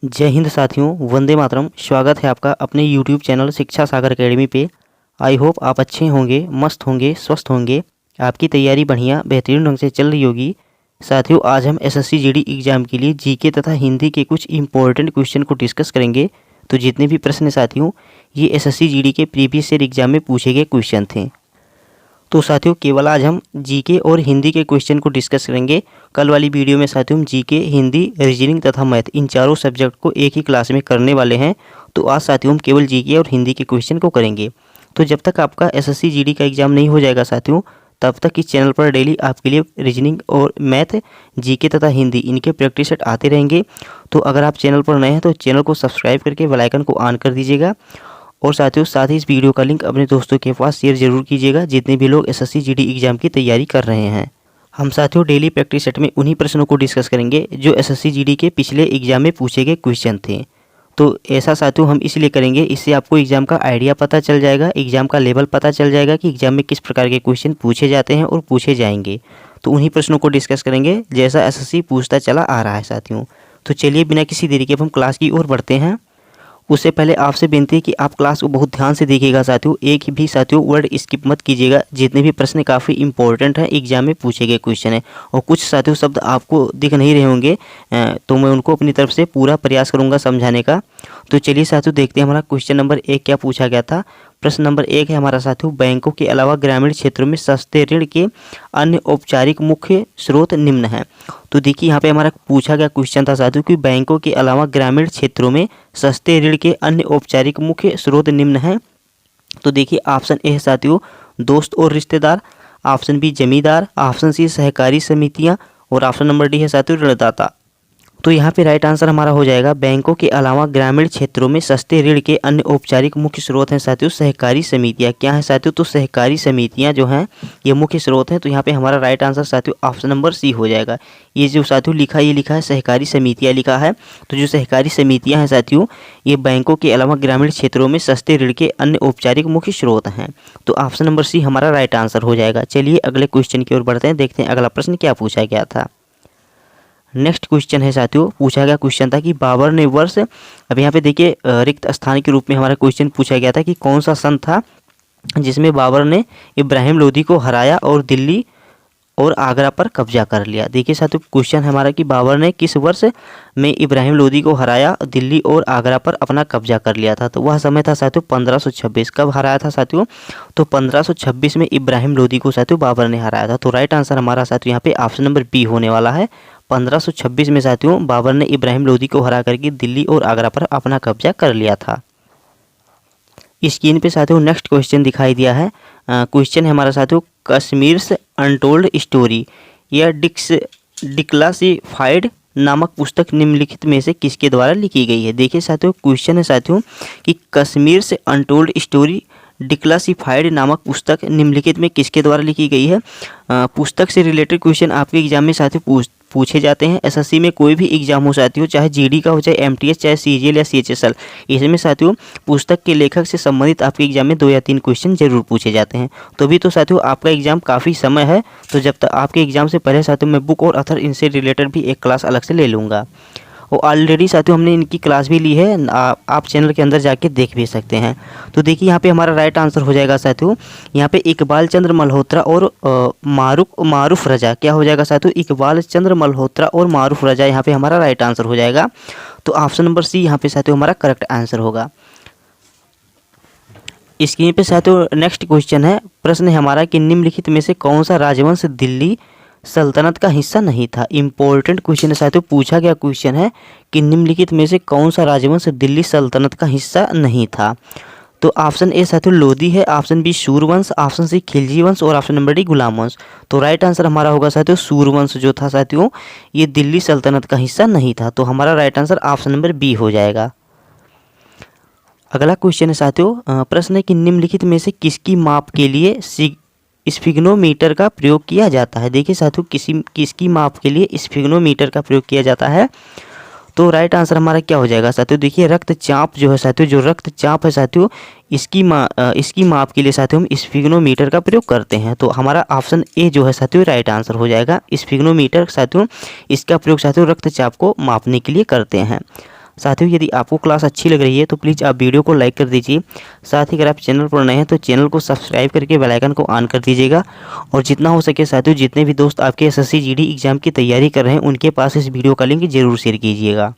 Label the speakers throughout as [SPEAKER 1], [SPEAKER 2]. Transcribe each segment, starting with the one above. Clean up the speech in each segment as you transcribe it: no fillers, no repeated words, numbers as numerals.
[SPEAKER 1] जय हिंद साथियों, वंदे मातरम। स्वागत है आपका अपने YouTube चैनल शिक्षा सागर एकेडमी पे। आई होप आप अच्छे होंगे, मस्त होंगे, स्वस्थ होंगे। आपकी तैयारी बढ़िया बेहतरीन ढंग से चल रही होगी। साथियों, आज हम SSC GD एग्ज़ाम के लिए जीके तथा हिंदी के कुछ इंपॉर्टेंट क्वेश्चन को डिस्कस करेंगे। तो जितने भी प्रश्न साथियों ये SSC GD के प्रीवियस ईयर एग्जाम में पूछे गए क्वेश्चन थे। तो साथियों केवल आज हम जीके और हिंदी के क्वेश्चन को डिस्कस करेंगे। कल वाली वीडियो में साथियों हम जीके, हिंदी, रीजनिंग तथा मैथ इन चारों सब्जेक्ट को एक ही क्लास में करने वाले हैं। तो आज साथियों हम केवल जीके और हिंदी के क्वेश्चन को करेंगे। तो जब तक आपका SSC GD का एग्ज़ाम नहीं हो जाएगा साथियों, तब तक इस चैनल पर डेली आपके लिए रीजनिंग और मैथ, जीके तथा हिंदी इनके प्रैक्टिस सेट आते रहेंगे। तो अगर आप चैनल पर नए हैं तो चैनल को सब्सक्राइब करके बेल आइकन को ऑन कर दीजिएगा। और साथियों साथ ही इस वीडियो का लिंक अपने दोस्तों के पास शेयर जरूर कीजिएगा जितने भी लोग SSC GD एग्जाम की तैयारी कर रहे हैं। हम साथियों डेली प्रैक्टिस सेट में उन्हीं प्रश्नों को डिस्कस करेंगे जो SSC GD के पिछले एग्जाम में पूछे गए क्वेश्चन थे। तो ऐसा साथियों हम इसलिए करेंगे, इससे आपको एग्जाम का आइडिया पता चल जाएगा, एग्जाम का लेवल पता चल जाएगा कि एग्जाम में किस प्रकार के क्वेश्चन पूछे जाते हैं और पूछे जाएंगे। तो उन्हीं प्रश्नों को डिस्कस करेंगे जैसा SSC पूछता चला आ रहा है साथियों। तो चलिए बिना किसी देरी के अब हम क्लास की ओर बढ़ते हैं। उससे पहले आपसे विनती है कि आप क्लास को बहुत ध्यान से देखिएगा साथियों। एक भी साथियों वर्ड स्किप मत कीजिएगा। जितने भी प्रश्न काफ़ी इंपॉर्टेंट हैं, एग्जाम में पूछे गए क्वेश्चन है। और कुछ साथियों शब्द आपको दिख नहीं रहे होंगे, तो मैं उनको अपनी तरफ से पूरा प्रयास करूंगा समझाने का। तो चलिए साथियों देखते हैं हमारा क्वेश्चन नंबर 1 क्या पूछा गया था। प्रश्न नंबर 1 है हमारा साथियों, बैंकों के अलावा ग्रामीण क्षेत्रों में सस्ते ऋण के अन्य औपचारिक मुख्य स्रोत निम्न हैं। तो देखिए यहाँ पे हमारा पूछा गया क्वेश्चन था साथियों कि बैंकों के अलावा ग्रामीण क्षेत्रों में सस्ते ऋण के अन्य औपचारिक मुख्य स्रोत निम्न हैं। तो देखिए ऑप्शन ए है साथियों दोस्त और रिश्तेदार, ऑप्शन बी जमींदार, ऑप्शन सी सहकारी समितियाँ और ऑप्शन नंबर डी है साथियों ऋणदाता। तो यहाँ पे राइट आंसर हमारा हो जाएगा बैंकों के अलावा ग्रामीण क्षेत्रों में सस्ते ऋण के अन्य औपचारिक मुख्य स्रोत हैं साथियों सहकारी समितियाँ। क्या है साथियों? तो सहकारी समितियाँ जो हैं ये मुख्य स्रोत हैं। तो यहाँ पे हमारा राइट आंसर साथियों ऑप्शन नंबर सी हो जाएगा। ये जो साथियों लिखा ये लिखा है सहकारी समितियाँ लिखा है। तो जो सहकारी समितियाँ हैं साथियों ये बैंकों के अलावा ग्रामीण क्षेत्रों में सस्ते ऋण के अन्य औपचारिक मुख्य स्रोत हैं। तो ऑप्शन नंबर सी हमारा राइट आंसर हो जाएगा। चलिए अगले क्वेश्चन की ओर बढ़ते हैं, देखते हैं अगला प्रश्न क्या पूछा गया था। नेक्स्ट क्वेश्चन है साथियों, पूछा गया क्वेश्चन था कि बाबर ने वर्ष, अब यहाँ पे देखिए रिक्त स्थान के रूप में हमारा क्वेश्चन पूछा गया था कि कौन सा सन था जिसमें बाबर ने इब्राहिम लोदी को हराया और दिल्ली और आगरा पर कब्जा कर लिया। देखिए साथियों क्वेश्चन हमारा कि बाबर ने किस वर्ष में इब्राहिम लोदी को हराया, दिल्ली और आगरा पर अपना कब्जा कर लिया था। तो वह समय था साथियों 1526। कब हराया था साथियों? तो 1526 में इब्राहिम लोदी को साथियों बाबर ने हराया था। तो राइट आंसर हमारा साथियों यहाँ पे ऑप्शन नंबर बी होने वाला है। 1526 में साथियों बाबर ने इब्राहिम लोदी को हरा करके दिल्ली और आगरा पर अपना कब्जा कर लिया था। स्क्रीन पे साथियों नेक्स्ट क्वेश्चन दिखाई दिया है। क्वेश्चन है हमारा साथियों कश्मीर्स अनटोल्ड स्टोरी या डिक्लासिफाइड नामक पुस्तक निम्नलिखित में से किसके द्वारा लिखी गई है। देखिए साथियों क्वेश्चन है साथियों कि कश्मीर से अनटोल्ड स्टोरी डिक्लासिफाइड नामक पुस्तक निम्नलिखित में किसके द्वारा लिखी गई है। पुस्तक से रिलेटेड क्वेश्चन आपके एग्जाम में साथियों पूछे जाते हैं। SSC में कोई भी एग्जाम हो साथियों, चाहे GD का हो, चाहे MTS, चाहे CGL या CHSL, इसमें साथियों पुस्तक के लेखक से संबंधित आपके एग्जाम में 2 या 3 क्वेश्चन जरूर पूछे जाते हैं। तो अभी तो साथियों आपका एग्जाम काफ़ी समय है, तो जब तक आपके एग्जाम से पहले साथियों मैं बुक और अथर इनसे रिलेटेड भी एक क्लास अलग से ले लूँगा। और ऑलरेडी साथियों हमने इनकी क्लास भी ली है, आप चैनल के अंदर जाके देख भी सकते हैं। तो देखिए यहाँ पे हमारा राइट आंसर हो जाएगा साथियों, यहाँ पे इकबाल चंद्र मल्होत्रा और मारूफ रजा। क्या हो जाएगा साथियों? इकबाल चंद्र मल्होत्रा और मारूफ रजा यहाँ पे हमारा राइट आंसर हो जाएगा। तो ऑप्शन नंबर सी यहाँ पे साथियों हमारा करेक्ट आंसर होगा। स्क्रीन पे साथियों नेक्स्ट क्वेश्चन है, प्रश्न है हमारा कि निम्नलिखित में से कौन सा राजवंश दिल्ली सल्तनत का हिस्सा नहीं था। इंपॉर्टेंट क्वेश्चन है साथियों, पूछा गया क्वेश्चन है कि निम्नलिखित में से कौन सा राजवंश दिल्ली सल्तनत का हिस्सा नहीं था। तो ऑप्शन ए साथियों लोधी है, ऑप्शन बी सूरवंश, ऑप्शन सी खिलजी वंश और ऑप्शन नंबर डी गुलाम वंश। तो राइट आंसर हमारा होगा साथियों सूरवंश जो था साथियों ये दिल्ली सल्तनत का हिस्सा नहीं था। तो हमारा right answer option number B हो जाएगा। अगला क्वेश्चन है साथियों, प्रश्न है कि निम्नलिखित में से किसकी माप के लिए स्फिग्नोमीटर का प्रयोग किया जाता है। देखिए साथियों किसकी माप के लिए स्फिग्नोमीटर का प्रयोग किया जाता है। तो राइट आंसर हमारा क्या हो जाएगा साथियों? देखिए रक्तचाप जो है साथियों, जो रक्तचाप है साथियों इसकी माप के लिए साथियों हम स्फिग्नोमीटर का प्रयोग करते हैं। तो हमारा ऑप्शन ए जो है साथियों राइट आंसर हो जाएगा। स्फिग्नोमीटर साथियों इसका प्रयोग साथियों रक्तचाप को मापने के लिए करते हैं। साथियों यदि आपको क्लास अच्छी लग रही है तो प्लीज़ आप वीडियो को लाइक कर दीजिए। साथ ही अगर आप चैनल पर नए हैं तो चैनल को सब्सक्राइब करके बेल आइकन को ऑन कर दीजिएगा। और जितना हो सके साथियों, जितने भी दोस्त आपके SSC GD एग्ज़ाम की तैयारी कर रहे हैं उनके पास इस वीडियो का लिंक ज़रूर शेयर कीजिएगा।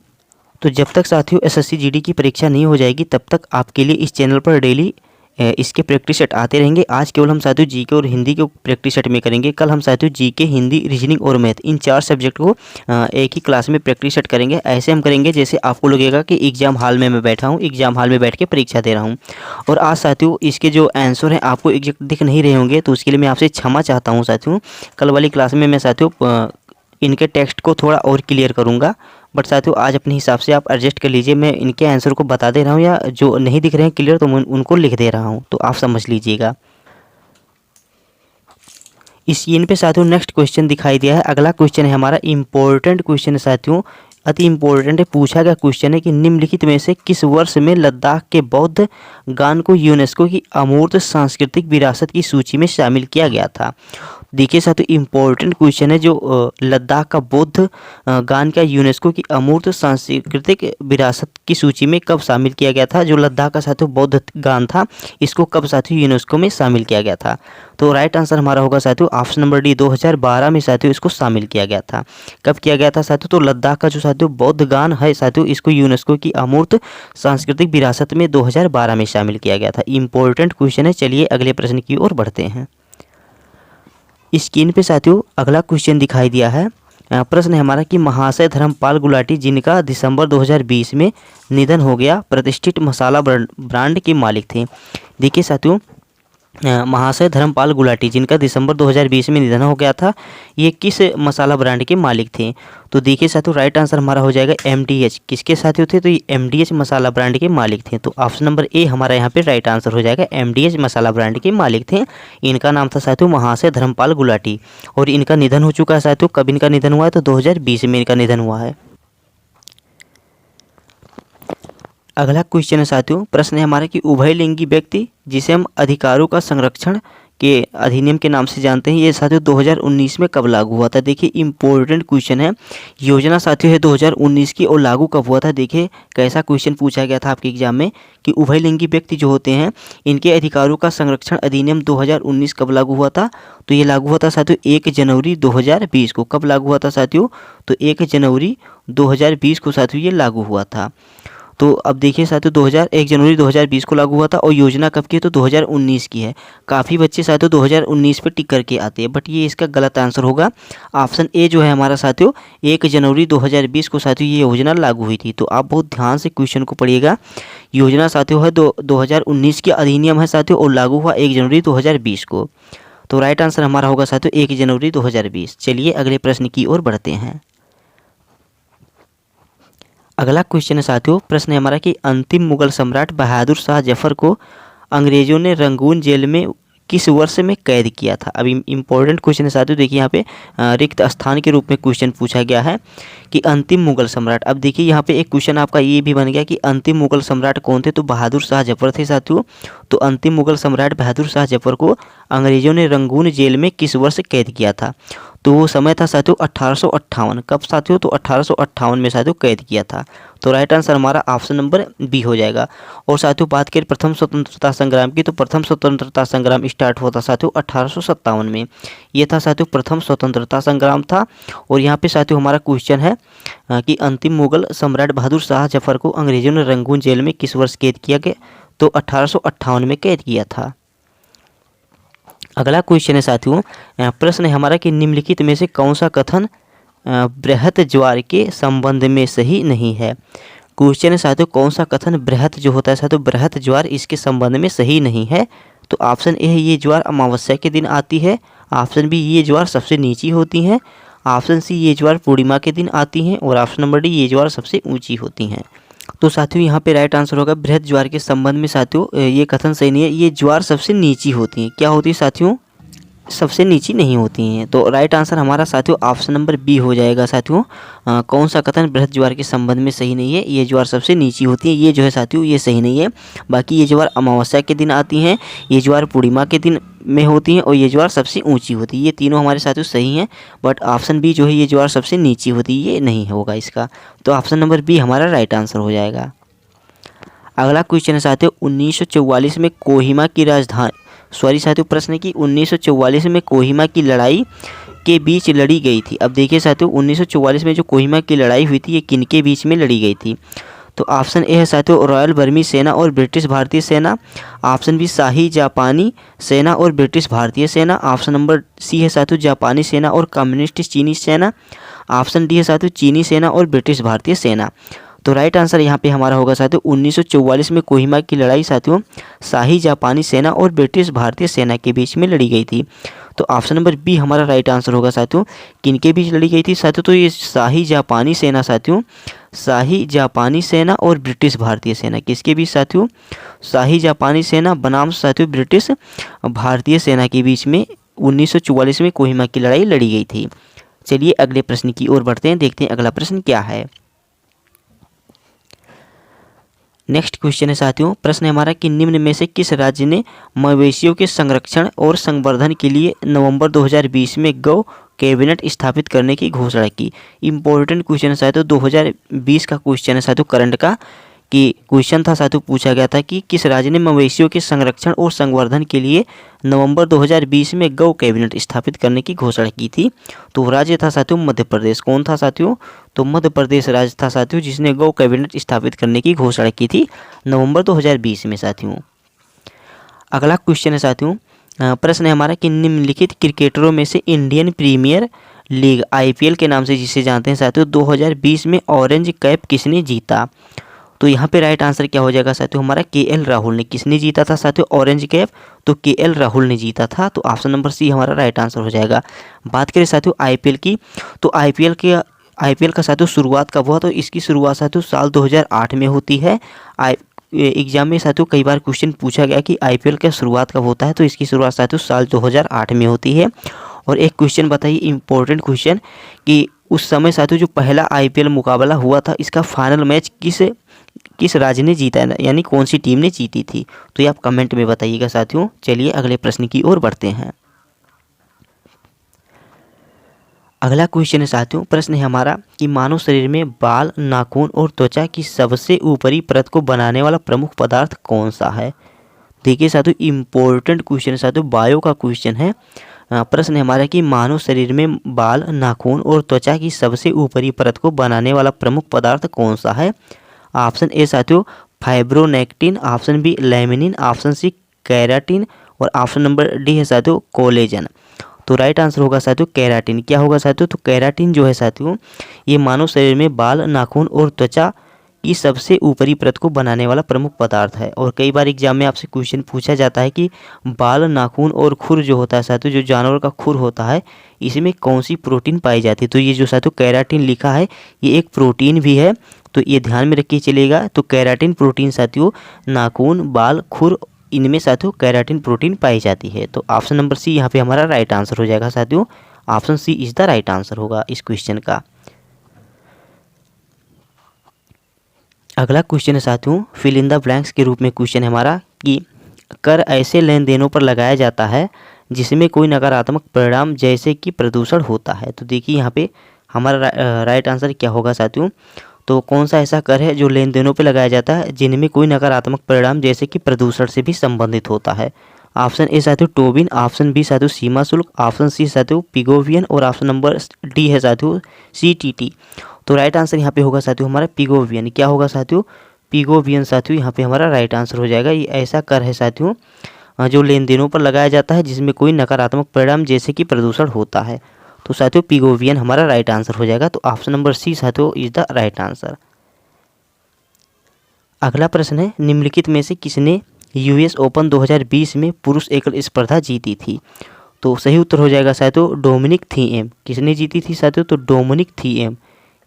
[SPEAKER 1] तो जब तक साथियों SSC GD की परीक्षा नहीं हो जाएगी तब तक आपके लिए इस चैनल पर डेली इसके प्रैक्टिस सेट आते रहेंगे। आज केवल हम साथियों जीके और हिंदी के प्रैक्टिस सेट में करेंगे। कल हम साथियों जीके, हिंदी, रीजनिंग और मैथ इन 4 सब्जेक्ट को एक ही क्लास में प्रैक्टिस सेट करेंगे। ऐसे हम करेंगे जैसे आपको लगेगा कि एग्जाम हॉल में मैं बैठा हूँ, एग्जाम हॉल में बैठ के परीक्षा दे रहा हूँ। और आज साथियों इसके जो आंसर हैं आपको एग्जैक्ट दिख नहीं रहे होंगे, तो उसके लिए मैं आपसे क्षमा चाहता हूँ साथियों। कल वाली क्लास में मैं साथियों इनके टेक्स्ट को थोड़ा और क्लियर करूँगा, बट साथियों आज अपने हिसाब से आप एडजस्ट कर लीजिए। मैं इनके आंसर को बता दे रहा हूँ, या जो नहीं दिख रहे हैं क्लियर तो मैं उनको लिख दे रहा हूँ, तो आप समझ लीजिएगा। इस स्क्रीन पे साथियों नेक्स्ट क्वेश्चन दिखाई दिया है। अगला क्वेश्चन है हमारा इम्पोर्टेंट क्वेश्चन है साथियों, अति इम्पोर्टेंट है। पूछा गया क्वेश्चन है कि निम्नलिखित में से किस वर्ष में लद्दाख के बौद्ध गान को यूनेस्को की अमूर्त सांस्कृतिक विरासत की सूची में शामिल किया गया था। देखिए साथियों इम्पोर्टेंट क्वेश्चन है, जो लद्दाख का बौद्ध गान का यूनेस्को की अमूर्त सांस्कृतिक विरासत की सूची में कब शामिल किया गया था। जो लद्दाख का साथियों बौद्ध गान था इसको कब साथियों यूनेस्को में शामिल किया गया था। तो राइट आंसर हमारा होगा साथियों ऑप्शन नंबर डी, 2012 में साथियों इसको शामिल किया गया था। कब किया गया था साथियों, तो लद्दाख का जो साथियों बौद्ध गान है साथियों इसको यूनेस्को की अमूर्त सांस्कृतिक विरासत में 2012 में शामिल किया गया था। इम्पोर्टेंट क्वेश्चन है। चलिए अगले प्रश्न की ओर बढ़ते हैं। स्क्रीन पे साथियों अगला क्वेश्चन दिखाई दिया है। प्रश्न है हमारा कि महाशय धर्मपाल गुलाटी जिनका दिसंबर 2020 में निधन हो गया, प्रतिष्ठित मसाला ब्रांड के मालिक थे। देखिए साथियों महाशय धर्मपाल गुलाटी जिनका दिसंबर 2020 में निधन हो गया था, ये किस मसाला ब्रांड के मालिक थे। तो देखिए साथियों राइट आंसर हमारा हो जाएगा MDH। किसके साथियों थे, तो ये MDH मसाला ब्रांड के मालिक थे। तो ऑप्शन नंबर ए हमारा यहाँ पे राइट आंसर हो जाएगा, MDH मसाला ब्रांड के मालिक थे। इनका नाम था साथियों महाशय धर्मपाल गुलाटी, और इनका निधन हो चुका है साथियों। कब इनका निधन हुआ है, तो 2020 में इनका निधन हुआ है। अगला क्वेश्चन है साथियों, प्रश्न है हमारा कि उभयलिंगी व्यक्ति जिसे हम अधिकारों का संरक्षण के अधिनियम के नाम से जानते हैं, ये साथियों 2019 में कब लागू हुआ था। देखिए इंपॉर्टेंट क्वेश्चन है। योजना साथियों है 2019 की, और लागू कब हुआ था। देखिए कैसा क्वेश्चन पूछा गया था आपके एग्जाम में कि उभयलिंगी व्यक्ति जो होते हैं इनके अधिकारों का संरक्षण अधिनियम 2019 कब लागू हुआ था। तो ये लागू हुआ था साथियों 1 जनवरी 2020 को। कब लागू हुआ था साथियों, तो 1 जनवरी 2020 को साथियों ये लागू हुआ था। तो अब देखिए साथियों 1 जनवरी 2020 को लागू हुआ था, और योजना कब की है, तो 2019 की है। काफ़ी बच्चे साथियों 2019 पे टिक करके आते हैं, बट ये इसका गलत आंसर होगा। ऑप्शन ए जो है हमारा साथियों 1 जनवरी 2020 को साथियों ये योजना लागू हुई थी। तो आप बहुत ध्यान से क्वेश्चन को पढ़िएगा। योजना साथियों है 2019 की अधिनियम है साथियों, और लागू हुआ 1 जनवरी 2020 को। तो राइट आंसर हमारा होगा साथियों 1 जनवरी 2020। चलिए अगले प्रश्न की ओर बढ़ते हैं। अगला क्वेश्चन है साथियों, प्रश्न है हमारा कि अंतिम मुगल सम्राट बहादुर शाह जफर को अंग्रेजों ने रंगून जेल में किस वर्ष में कैद किया था। अभी इंपॉर्टेंट क्वेश्चन है साथियों। देखिए यहाँ पे रिक्त स्थान के रूप में क्वेश्चन पूछा गया है कि अंतिम मुगल सम्राट। अब देखिए यहाँ पे एक क्वेश्चन आपका ये भी बन गया कि अंतिम मुगल सम्राट कौन थे, तो बहादुर शाह जफर थे साथियों। तो अंतिम मुगल सम्राट बहादुर शाह जफर को अंग्रेजों ने रंगून जेल में किस वर्ष कैद किया था। तो वो समय था साथियों 1858। कब साथियों, तो 1858 में साथियों कैद किया था। तो राइट आंसर हमारा ऑप्शन नंबर बी हो जाएगा। और साथियों बात करें प्रथम स्वतंत्रता संग्राम की, तो प्रथम स्वतंत्रता संग्राम स्टार्ट हुआ था साथियों 1857 में। ये था साथियों प्रथम स्वतंत्रता संग्राम था। और यहाँ पे साथियों हमारा क्वेश्चन है कि अंतिम मुगल सम्राट बहादुर शाह जफर को अंग्रेजों ने रंगून जेल में किस वर्ष कैद किया गया, तो 1858 में कैद किया था। अगला क्वेश्चन है साथियों, प्रश्न है हमारा कि निम्नलिखित में से कौन सा कथन बृहत ज्वार के संबंध में सही नहीं है। क्वेश्चन है साथियों कौन सा कथन बृहत जो होता है साथियों बृहत ज्वार इसके संबंध में सही नहीं है। तो ऑप्शन ए है ये ज्वार अमावस्या के दिन आती है। ऑप्शन बी ये ज्वार सबसे नीची होती हैं। ऑप्शन सी ये ज्वार पूर्णिमा के दिन आती हैं। और ऑप्शन नंबर डी ये ज्वार सबसे ऊंची होती हैं। तो साथियों यहाँ पे राइट आंसर होगा बृहत ज्वार के संबंध में साथियों ये कथन सही नहीं है। ये ज्वार सबसे नीची होती हैं। क्या होती है साथियों, सबसे नीची नहीं होती हैं। तो राइट आंसर हमारा साथियों ऑप्शन नंबर बी हो जाएगा साथियों। कौन सा कथन बृहद ज्वार के संबंध में सही नहीं है? ये ज्वार सबसे नीची होती है, ये जो है साथियों ये सही नहीं है। बाकी ये ज्वार अमावस्या के दिन आती हैं, ये ज्वार पूर्णिमा के दिन में होती हैं और ये ज्वार सबसे ऊंची होती है। ये तीनों हमारे साथियों सही हैं, बट ऑप्शन बी जो है ये ज्वार सबसे नीची होती है, ये नहीं होगा इसका। तो ऑप्शन नंबर बी हमारा राइट आंसर हो जाएगा। अगला क्वेश्चन है साथियों 1944 में कोहिमा की राजधानी साथियों प्रश्न है कि 1944 में कोहिमा की लड़ाई के बीच लड़ी गई थी। अब देखिए साथियों 1944 में जो कोहिमा की लड़ाई हुई थी ये किन के बीच में लड़ी गई थी? तो ऑप्शन ए है साथियों रॉयल बर्मी सेना और ब्रिटिश भारतीय सेना। ऑप्शन बी शाही जापानी सेना और ब्रिटिश भारतीय सेना। ऑप्शन नंबर सी है साथियों जापानी सेना और कम्युनिस्ट चीनी सेना। ऑप्शन डी है साथियों चीनी सेना और ब्रिटिश भारतीय सेना। तो राइट आंसर यहाँ पे हमारा होगा साथियों 1944 में कोहिमा की लड़ाई साथियों शाही जापानी सेना और ब्रिटिश भारतीय सेना के बीच में लड़ी गई थी। तो ऑप्शन नंबर बी हमारा राइट आंसर होगा साथियों। किनके बीच लड़ी गई थी साथियों? तो ये शाही जापानी सेना साथियों, शाही जापानी सेना और ब्रिटिश भारतीय सेना। किसके बीच साथियों? शाही जापानी सेना बनाम साथियों ब्रिटिश भारतीय सेना के बीच में 1944 में कोहिमा की लड़ाई लड़ी गई थी। चलिए अगले प्रश्न की ओर बढ़ते हैं, देखते हैं अगला प्रश्न क्या है। नेक्स्ट क्वेश्चन है साथियों, प्रश्न है हमारा कि निम्न में से किस राज्य ने मवेशियों के संरक्षण और संवर्धन के लिए नवंबर 2020 में गौ कैबिनेट स्थापित करने की घोषणा की? इंपॉर्टेंट क्वेश्चन है साथियों, 2020 का क्वेश्चन है साथियों, करंट का कि क्वेश्चन था साथियों, पूछा गया था कि किस राज्य ने मवेशियों के संरक्षण और संवर्धन के लिए नवंबर 2020 में गौ कैबिनेट स्थापित करने की घोषणा की थी? तो राज्य था साथियों मध्य प्रदेश। कौन था साथियों? तो मध्य प्रदेश राज्य था साथियों जिसने गौ कैबिनेट स्थापित करने की घोषणा की थी नवंबर 2020 में साथियों। अगला क्वेश्चन है साथियों, प्रश्न है हमारा कि निम्नलिखित क्रिकेटरों में से इंडियन प्रीमियर लीग IPL के नाम से जिसे जानते हैं साथियों 2020 में ऑरेंज कैप किसने जीता? तो यहाँ पे राइट आंसर क्या हो जाएगा साथियों हमारा KL राहुल ने। किसने जीता था साथियों ऑरेंज कैप? तो KL राहुल ने जीता था। तो ऑप्शन नंबर सी हमारा राइट आंसर हो जाएगा। बात करें साथियों IPL की, तो IPL का साथियों शुरुआत कब हुआ? तो इसकी शुरुआत साथियों साल 2008 में होती है। एग्जाम में साथियों कई बार क्वेश्चन पूछा गया कि IPL का शुरुआत कब होता है, तो इसकी शुरुआत साथियों साल 2008 में होती है। और एक क्वेश्चन बताइए इंपॉर्टेंट क्वेश्चन कि उस समय साथियों जो पहला IPL मुकाबला हुआ था इसका फाइनल मैच किस राज्य ने जीता है, यानी कौन सी टीम ने जीती थी? तो ये आप कमेंट में बताइएगा साथियों। चलिए अगले प्रश्न की ओर बढ़ते हैं। अगला क्वेश्चन है साथियों, प्रश्न है हमारा कि मानव शरीर में बाल, नाखून और त्वचा की सबसे ऊपरी परत को बनाने वाला प्रमुख पदार्थ कौन सा है? देखिए साथियों इंपॉर्टेंट क्वेश्चन है साथियों, बायो का क्वेश्चन है। प्रश्न है हमारा कि मानव शरीर में बाल, नाखून और त्वचा की सबसे ऊपरी परत को बनाने वाला प्रमुख पदार्थ कौन सा है? ऑप्शन ए साथियों fibronectin, option B laminin, option C keratin और ऑप्शन नंबर डी है साथियों कोलेजन। तो राइट आंसर होगा साथियों केराटिन। क्या होगा साथियों? तो केराटिन जो है साथियों ये मानव शरीर में बाल, नाखून और त्वचा की सबसे ऊपरी परत को बनाने वाला प्रमुख पदार्थ है। और कई बार एग्जाम में आपसे क्वेश्चन पूछा जाता है कि बाल, नाखून और खुर जो होता है साथियों, जो जानवर का खुर होता है, इसमें कौन सी प्रोटीन पाई जाती है? तो ये जो साथियों केराटिन लिखा है ये एक प्रोटीन भी है, तो ये ध्यान में रखिए चलिएगा। तो केराटिन प्रोटीन साथियों नाखून, बाल, खुर इनमें साथियों केराटिन प्रोटीन पाई जाती है। तो ऑप्शन नंबर सी यहाँ पे हमारा राइट आंसर हो जाएगा साथियों। Option C is the right answer होगा इस क्वेश्चन का। अगला क्वेश्चन है साथियों फिल इन द ब्लैंक्स के रूप में क्वेश्चन है हमारा कि कर ऐसे लेन देनों पर लगाया जाता है जिसमें कोई नकारात्मक परिणाम जैसे कि प्रदूषण होता है। तो देखिए यहाँ पे हमारा राइट आंसर क्या होगा साथियों? तो कौन सा ऐसा कर है जो लेन देनों पर लगाया जाता है जिनमें कोई नकारात्मक परिणाम जैसे कि प्रदूषण से भी संबंधित होता है? ऑप्शन ए साथियों टोबिन, ऑप्शन बी साथियों सीमा शुल्क, ऑप्शन सी साथियों पिगोवियन और ऑप्शन नंबर डी है साथियों CTT। तो राइट आंसर यहाँ पे होगा साथियों हमारा पिगोवियन। क्या होगा साथियों? पिगोवियन साथियों यहाँ पे हमारा राइट आंसर हो जाएगा। ये ऐसा कर है साथियों जो लेन देनों पर लगाया जाता है जिसमें कोई नकारात्मक परिणाम जैसे कि प्रदूषण होता है। तो साथियों पिगोवियन हमारा राइट आंसर हो जाएगा। तो ऑप्शन नंबर सी साथियों इज द राइट आंसर। अगला प्रश्न है निम्नलिखित में से किसने US ओपन 2020 में पुरुष एकल स्पर्धा जीती थी? तो सही उत्तर हो जाएगा साथियों डोमिनिक थीएम। किसने जीती थी साथियों? तो डोमिनिक थीएम।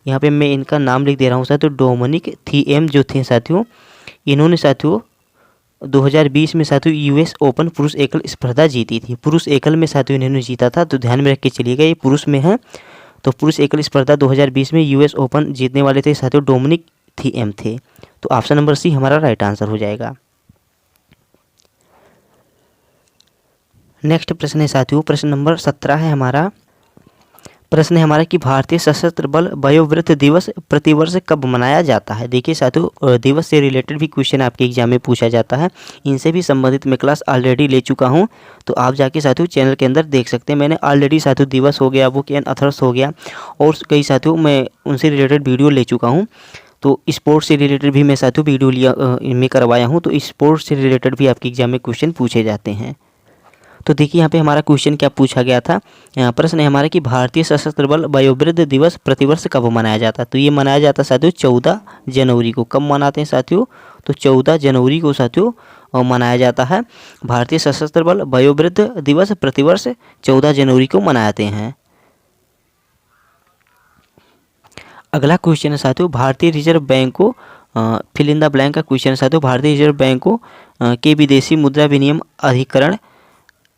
[SPEAKER 1] यहाँ पे मैं इनका नाम लिख दे रहा हूँ साथियों, डोमिनिक थीएम जो थे साथियों, इन्होंने साथियों 2020 में साथियों यूएस ओपन पुरुष एकल स्पर्धा जीती थी। पुरुष एकल में साथियों इन्होंने जीता था, तो ध्यान में रख के चलिएगा, ये पुरुष में है। तो पुरुष एकल स्पर्धा 2020 में यूएस ओपन जीतने वाले थे साथियों डोमिनिक थीएम थे। तो ऑप्शन नंबर सी हमारा राइट आंसर हो जाएगा। नेक्स्ट प्रश्न है साथियों, प्रश्न नंबर 17 है हमारा। प्रश्न है हमारा कि भारतीय सशस्त्र बल वयोवृद्ध दिवस प्रतिवर्ष कब मनाया जाता है। देखिए साथियों, दिवस से रिलेटेड भी क्वेश्चन आपके एग्जाम में पूछा जाता है, इनसे भी संबंधित मैं क्लास ऑलरेडी ले चुका हूं, तो आप जाके साथियों चैनल के अंदर देख सकते हैं। मैंने ऑलरेडी साथियों दिवस हो गया, बुक एंड अथर्स हो गया, और कई साथियों मैं उनसे रिलेटेड वीडियो ले चुका हूँ। तो स्पोर्ट्स से रिलेटेड भी मैं साथियों वीडियो में करवाया हूँ, तो स्पोर्ट्स से रिलेटेड भी आपके एग्जाम में क्वेश्चन पूछे जाते हैं। तो देखिए यहाँ पे हमारा क्वेश्चन क्या पूछा गया था। प्रश्न है हमारा कि भारतीय सशस्त्र बल वयोवृद्ध दिवस प्रतिवर्ष कब मनाया जाता है। तो ये मनाया जाता है साथियों 14 जनवरी को। कब मनाते हैं साथियों, तो 14 जनवरी को साथियों मनाया जाता है। भारतीय सशस्त्र बल वयोवृद्ध दिवस प्रतिवर्ष 14 जनवरी को मनाते हैं। अगला क्वेश्चन है साथियों, भारतीय रिजर्व बैंक को फिल इन द ब्लैंक का क्वेश्चन है साथियों। भारतीय रिजर्व बैंक को के विदेशी मुद्रा विनिमय अधिकरण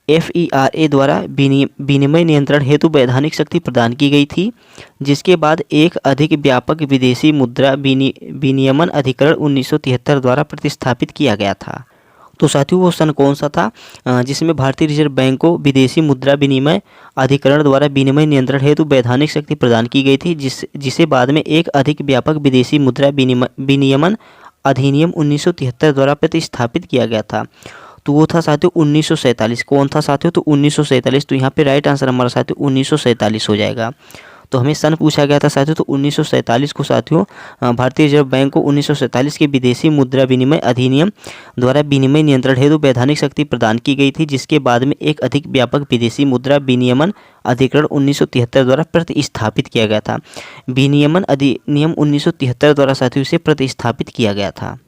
[SPEAKER 1] FERA द्वारा विनिमय नियंत्रण हेतु वैधानिक शक्ति प्रदान की गई थी, जिसके बाद एक अधिक व्यापक विदेशी मुद्रा विनियमन अधिकरण 1973 द्वारा प्रतिस्थापित किया गया था। तो साथियों वो सन कौन सा था जिसमें भारतीय रिजर्व बैंक को विदेशी मुद्रा विनिमय अधिकरण द्वारा विनिमय नियंत्रण हेतु वैधानिक शक्ति प्रदान की गई थी, जिसे बाद में एक अधिक व्यापक विदेशी मुद्रा विनियमन अधिनियम 1973 द्वारा प्रतिस्थापित किया गया था। तो वो था साथियों 1947। कौन था साथियों, तो 1947। तो यहाँ पे राइट आंसर हमारा साथियों 1947 हो जाएगा। तो हमें सन पूछा गया था साथियों, तो 1947 को साथियों भारतीय रिजर्व बैंक को 1947 के विदेशी मुद्रा विनिमय अधिनियम द्वारा विनिमय नियंत्रण हेतु वैधानिक शक्ति प्रदान की गई थी, जिसके बाद में एक अधिक व्यापक विदेशी मुद्रा विनियमन अधिकरण 1973 द्वारा प्रतिस्थापित किया गया था। विनियमन अधिनियम 1973 द्वारा साथियों इसे प्रतिस्थापित किया गया था।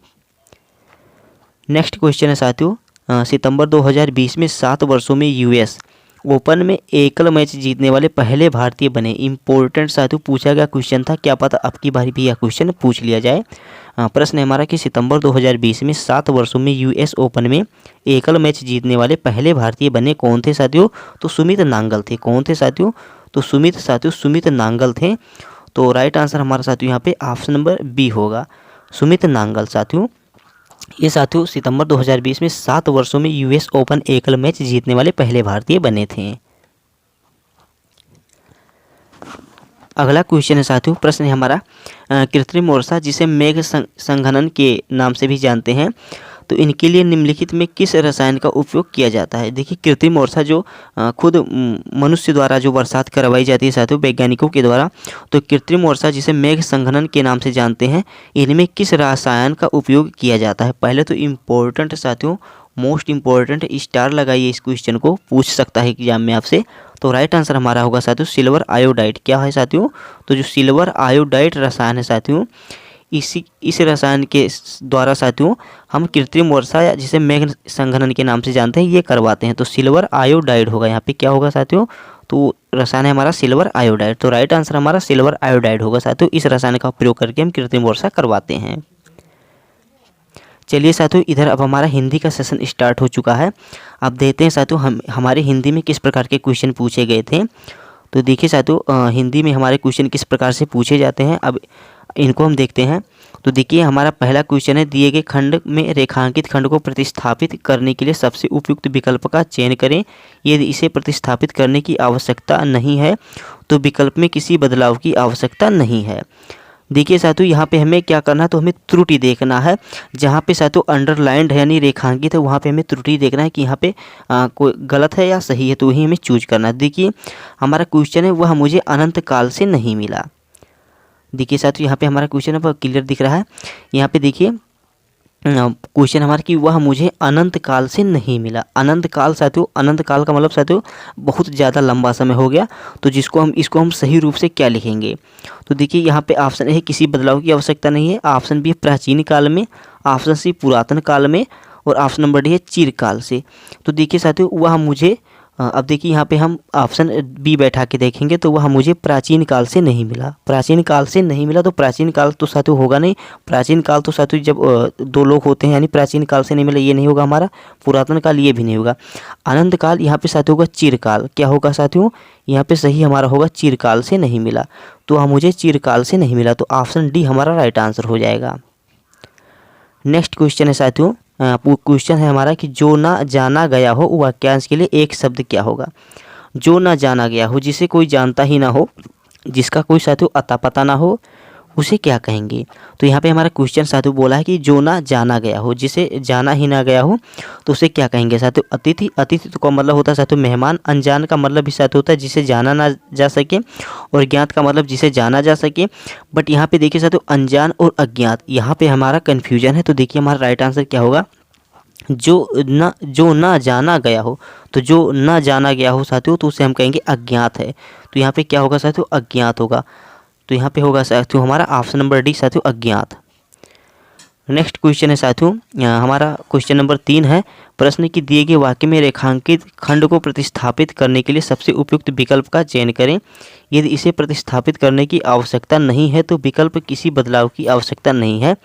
[SPEAKER 1] नेक्स्ट क्वेश्चन है साथियों, सितंबर 2020 में 7 वर्षों में यूएस ओपन में एकल मैच जीतने वाले पहले भारतीय बने। इंपॉर्टेंट साथियों पूछा गया क्वेश्चन था, क्या पता अब की बारी भी यह क्वेश्चन पूछ लिया जाए। प्रश्न है हमारा कि सितंबर 2020 में 7 वर्षों में यूएस ओपन में एकल मैच जीतने वाले पहले भारतीय बने। कौन थे साथियों, तो सुमित नांगल थे। कौन थे साथियों, तो सुमित नांगल थे। तो राइट आंसर हमारा साथियों यहाँ पे ऑप्शन नंबर बी होगा, सुमित नांगल। साथियों ये साथियों सितंबर 2020 में 7 वर्षों में यूएस ओपन एकल मैच जीतने वाले पहले भारतीय बने थे। अगला क्वेश्चन है साथियों, प्रश्न है हमारा कृत्रिम वर्षा जिसे मेघ संघनन के नाम से भी जानते हैं, तो इनके लिए निम्नलिखित में किस रसायन का उपयोग किया जाता है। देखिए कृत्रिम वर्षा जो खुद मनुष्य द्वारा जो बरसात करवाई जाती है साथियों वैज्ञानिकों के द्वारा, तो कृत्रिम वर्षा जिसे मेघ संघनन के नाम से जानते हैं, इनमें किस रसायन का उपयोग किया जाता है। पहले तो इम्पोर्टेंट साथियों, मोस्ट इम्पोर्टेंट स्टार लगाइए, इस क्वेश्चन को पूछ सकता है एग्जाम में आपसे। तो राइट आंसर हमारा होगा साथियों सिल्वर आयोडाइड। क्या है साथियों, तो जो सिल्वर आयोडाइड रसायन है साथियों, इस रसायन के द्वारा साथियों हम कृत्रिम वर्षा या जिसे मेघ संघनन के नाम से जानते हैं ये करवाते हैं। तो सिल्वर आयोडाइड होगा यहाँ पे। क्या होगा साथियों, तो रसायन है हमारा सिल्वर आयोडाइड। तो राइट आंसर हमारा सिल्वर आयोडाइड होगा साथियों। इस रसायन का प्रयोग करके हम कृत्रिम वर्षा करवाते हैं। चलिए साथियों इधर अब हमारा हिंदी का सेशन स्टार्ट हो चुका है। अब देखते हैं साथियों हमारे हिंदी में किस प्रकार के क्वेश्चन पूछे गए थे। तो देखिए साथियों हिंदी में हमारे क्वेश्चन किस प्रकार से पूछे जाते हैं, अब इनको हम देखते हैं। तो देखिए हमारा पहला क्वेश्चन है, दिए गए खंड में रेखांकित खंड को प्रतिस्थापित करने के लिए सबसे उपयुक्त विकल्प का चयन करें। यदि इसे प्रतिस्थापित करने की आवश्यकता नहीं है तो विकल्प में किसी बदलाव की आवश्यकता नहीं है। देखिए साथियों यहाँ पे हमें क्या करना है, तो हमें त्रुटि देखना है। जहाँ पे साथियों अंडरलाइंड है यानी रेखांकित है वहाँ पे हमें त्रुटि देखना है कि यहाँ पे कोई गलत है या सही है, तो वही हमें चूज करना है। देखिए हमारा क्वेश्चन है वह मुझे अनंत काल से नहीं मिला। देखिए साथियों यहाँ पे हमारा क्वेश्चन है वह क्लियर दिख रहा है। यहाँ पे देखिए क्वेश्चन हमारा कि वह मुझे अनंत काल से नहीं मिला। अनंत काल साथियों, अनंत काल का मतलब साथियों बहुत ज़्यादा लंबा समय हो गया, तो इसको हम सही रूप से क्या लिखेंगे। तो देखिए यहाँ पे ऑप्शन है किसी बदलाव की आवश्यकता नहीं है, ऑप्शन बी प्राचीन काल में, ऑप्शन सी पुरातन काल में, और ऑप्शन नंबर डी है चिरकाल से। तो देखिए साथियों वह मुझे अब देखिए यहाँ पे हम ऑप्शन बी बैठा के देखेंगे तो वह मुझे प्राचीन काल से नहीं मिला। प्राचीन काल से नहीं मिला तो प्राचीन काल तो साथियों होगा नहीं। प्राचीन काल तो साथियों जब दो लोग होते हैं, यानी प्राचीन काल से नहीं मिला ये नहीं होगा हमारा। पुरातन काल ये भी नहीं होगा। अनंत काल यहाँ पे साथियों होगा चिरकाल। क्या होगा साथियों, यहाँ पे सही हमारा होगा चिरकाल से नहीं मिला। तो वह मुझे चिरकाल से नहीं मिला, तो ऑप्शन डी हमारा राइट आंसर हो जाएगा। नेक्स्ट क्वेश्चन है साथियों, क्वेश्चन है हमारा कि जो ना जाना गया हो वाक्यांश के लिए एक शब्द क्या होगा। जो ना जाना गया हो, जिसे कोई जानता ही ना हो, जिसका कोई साथियों अता पता ना हो, उसे क्या कहेंगे। तो यहाँ पे हमारा क्वेश्चन साथियों बोला है कि जो ना जाना गया हो, जिसे जाना ही ना गया हो, तो उसे क्या कहेंगे साथियों। अतिथि, अतिथि तो का मतलब होता है साथियों मेहमान। अनजान का मतलब भी साथियों होता है जिसे जाना ना जा सके, और ज्ञात का मतलब जिसे जाना जा सके। बट यहाँ पे देखिए साथियों अनजान और अज्ञात, यहाँ पे हमारा कन्फ्यूजन है। तो देखिए हमारा राइट आंसर क्या होगा, जो ना जाना गया हो। तो जो ना जाना गया हो साथियों तो उसे हम कहेंगे अज्ञात है। तो यहाँ पे क्या होगा साथियों, अज्ञात होगा। तो यहाँ पे होगा साथियों हमारा ऑप्शन नंबर डी साथियों अज्ञात। नेक्स्ट क्वेश्चन है साथियों, हमारा क्वेश्चन नंबर 3 है। प्रश्न की दिए गए वाक्य में रेखांकित खंड को प्रतिस्थापित करने के लिए सबसे उपयुक्त विकल्प का चयन करें। यदि इसे प्रतिस्थापित करने की आवश्यकता नहीं है तो विकल्प किसी बदलाव की आवश्यकता नहीं है,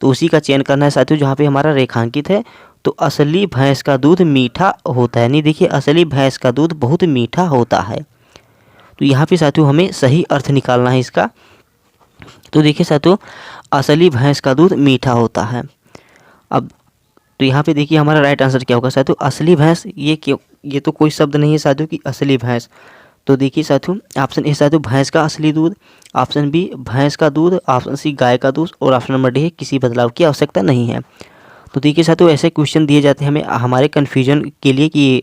[SPEAKER 1] तो उसी का चयन करना है साथियों जहाँ पे हमारा रेखांकित है। तो असली भैंस का दूध मीठा होता है। नहीं, देखिए असली भैंस का दूध बहुत मीठा होता है। तो यहाँ पे साथियों हमें सही अर्थ निकालना है इसका। तो देखिए साथियों असली भैंस का दूध मीठा होता है। अब तो यहाँ पे देखिए हमारा राइट आंसर क्या होगा साथियों, असली भैंस। ये क्यों, ये तो कोई शब्द नहीं है साथियों कि असली भैंस। तो देखिए साथियों ऑप्शन ए साथियों भैंस का असली दूध, ऑप्शन बी भैंस का दूध, ऑप्शन सी गाय का दूध, और ऑप्शन नंबर डी है किसी बदलाव की आवश्यकता नहीं है। तो देखिए साथियों ऐसे क्वेश्चन दिए जाते हैं हमें हमारे कन्फ्यूजन के लिए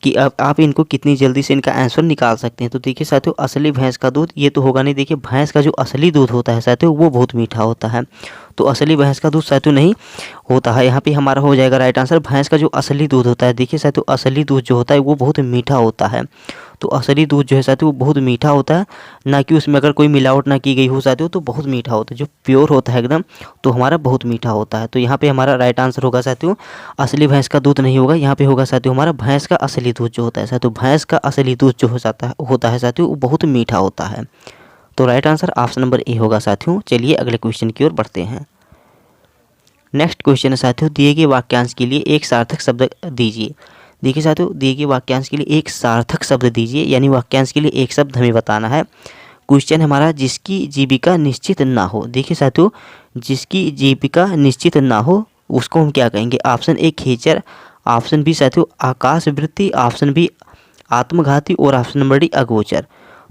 [SPEAKER 1] कि अब आप इनको कितनी जल्दी से इनका आंसर निकाल सकते हैं। तो देखिए साथियों असली भैंस का दूध ये तो होगा नहीं। देखिए भैंस का जो असली दूध होता है साथियों वो बहुत मीठा होता है। तो असली भैंस का दूध साथियों नहीं होता है। यहाँ पे हमारा हो जाएगा राइट आंसर भैंस का जो असली दूध होता है। देखिए साथियों असली दूध जो होता है वो बहुत मीठा होता है। तो असली दूध जो है साथियों वो बहुत मीठा होता है, ना कि उसमें अगर कोई मिलावट ना की गई हो साथियों तो बहुत मीठा होता है। जो प्योर होता है एकदम तो हमारा बहुत मीठा होता है। तो यहाँ पे हमारा राइट आंसर होगा साथियों असली भैंस का दूध नहीं होगा, यहाँ पे होगा साथियों हमारा भैंस का असली दूध जो होता है साथियों। भैंस का असली दूध जो होता है साथियों वो बहुत मीठा होता है। तो right answer option number A होगा साथियों। चलिए अगले क्वेश्चन की ओर बढ़ते हैं। नेक्स्ट क्वेश्चन है साथियों दिए गए वाक्यांश के लिए एक सार्थक शब्द दीजिए। देखिए साथियों दिए गए वाक्यांश के लिए एक सार्थक शब्द दीजिए, यानी वाक्यांश के लिए एक शब्द हमें बताना है। क्वेश्चन हमारा जिसकी जीविका निश्चित ना हो। देखिए साथियों जिसकी जीविका निश्चित ना हो उसको हम क्या कहेंगे। ऑप्शन ए खेचर, ऑप्शन बी साथियों आकाशवृत्ति, ऑप्शन बी आत्मघाती, और ऑप्शन नंबर डी अगोचर।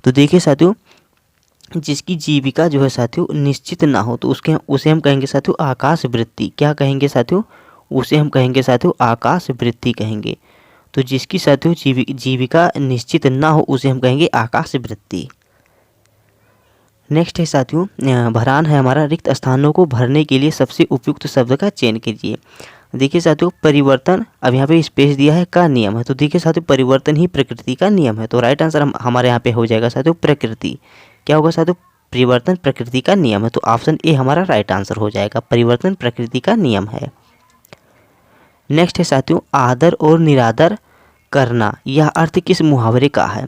[SPEAKER 1] तो देखिए साथियों जिसकी जीविका जो है साथियों निश्चित ना हो तो उसे हम कहेंगे साथियों आकाशवृत्ति। क्या कहेंगे साथियों, उसे हम कहेंगे साथियों आकाशवृत्ति कहेंगे। तो जिसकी साथियों जीविका निश्चित ना हो उसे हम कहेंगे आकाशवृत्ति। नेक्स्ट है साथियों भरान है हमारा। रिक्त स्थानों को भरने के लिए सबसे उपयुक्त शब्द का चयन कीजिए। देखिए साथियों परिवर्तन, अब यहाँ पे स्पेस दिया है का नियम है। तो देखिए साथियों परिवर्तन ही प्रकृति का नियम है। तो राइट आंसर हमारे यहाँ पे हो जाएगा साथियों प्रकृति। क्या होगा साथियों, परिवर्तन प्रकृति का नियम है। तो ऑप्शन ए हमारा राइट आंसर हो जाएगा, परिवर्तन प्रकृति का नियम है। नेक्स्ट है साथियों आदर और निरादर करना, यह अर्थ किस मुहावरे का है।